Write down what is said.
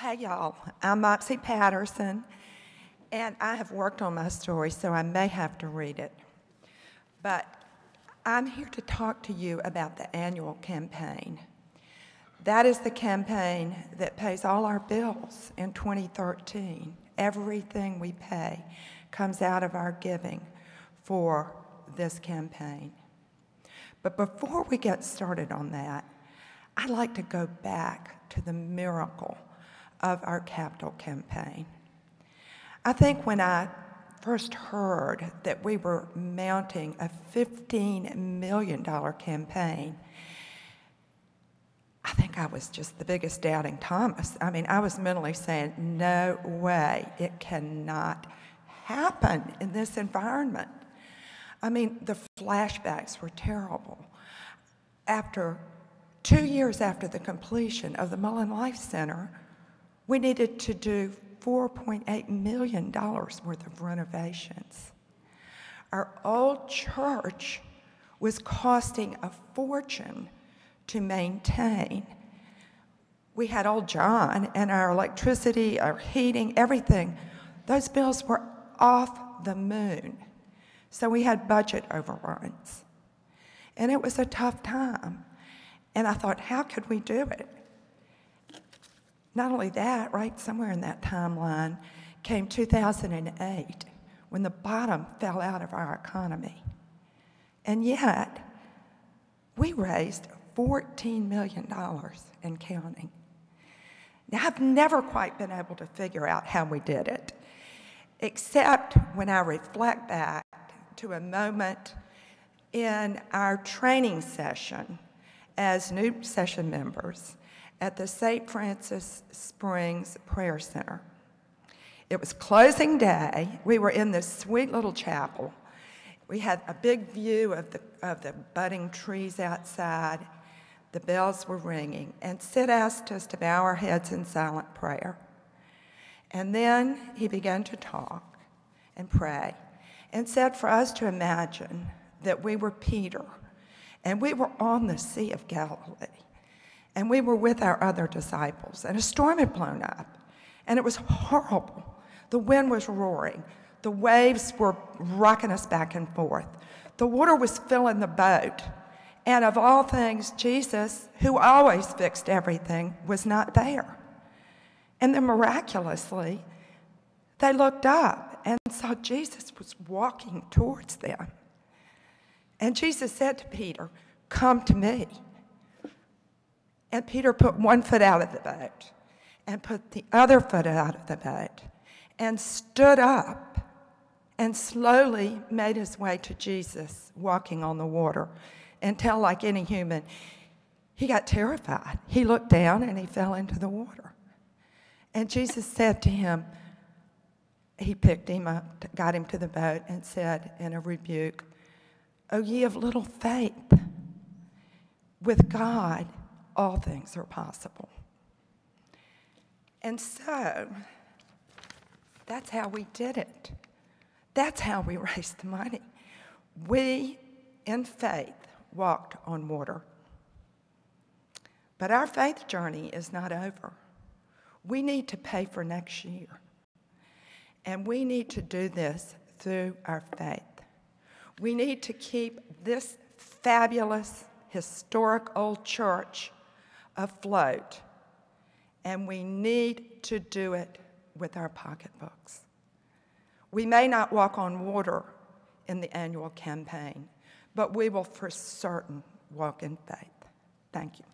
Hey y'all, I'm Mopsy Patterson, and I have worked on my story, so I may have to read it. But I'm here to talk to you about the annual campaign. That is the campaign that pays all our bills in 2013. Everything we pay comes out of our giving for this campaign. But before we get started on that, I'd like to go back to the miracle of our capital campaign. I think when I first heard that we were mounting a $15 million campaign, I think I was just the biggest doubting Thomas. I mean, I was mentally saying, no way, it cannot happen in this environment. I mean, the flashbacks were terrible. 2 years after the completion of the Mullen Life Center, we needed to do $4.8 million worth of renovations. Our old church was costing a fortune to maintain. We had old John, and our electricity, our heating, everything, those bills were off the moon. So we had budget overruns. And it was a tough time. And I thought, how could we do it? Not only that, right somewhere in that timeline came 2008, when the bottom fell out of our economy. And yet, we raised $14 million and counting. Now, I've never quite been able to figure out how we did it, except when I reflect back to a moment in our training session as new session members at the St. Francis Springs Prayer Center. It was closing day. We were in this sweet little chapel. We had a big view of the budding trees outside. The bells were ringing, and Sid asked us to bow our heads in silent prayer. And then he began to talk and pray and said for us to imagine that we were Peter and we were on the Sea of Galilee. And we were with our other disciples, and a storm had blown up, and it was horrible. The wind was roaring. The waves were rocking us back and forth. The water was filling the boat, and of all things, Jesus, who always fixed everything, was not there. And then miraculously, they looked up and saw Jesus was walking towards them. And Jesus said to Peter, "Come to me." And Peter put one foot out of the boat and put the other foot out of the boat and stood up and slowly made his way to Jesus walking on the water until, like any human, he got terrified. He looked down and he fell into the water. And Jesus said to him, he picked him up, got him to the boat, and said in a rebuke, "O ye of little faith, with God all things are possible." And so, that's how we did it. That's how we raised the money. We, in faith, walked on water. But our faith journey is not over. We need to pay for next year. And we need to do this through our faith. We need to keep this fabulous, historic old church afloat, and we need to do it with our pocketbooks. We may not walk on water in the annual campaign, but we will for certain walk in faith. Thank you.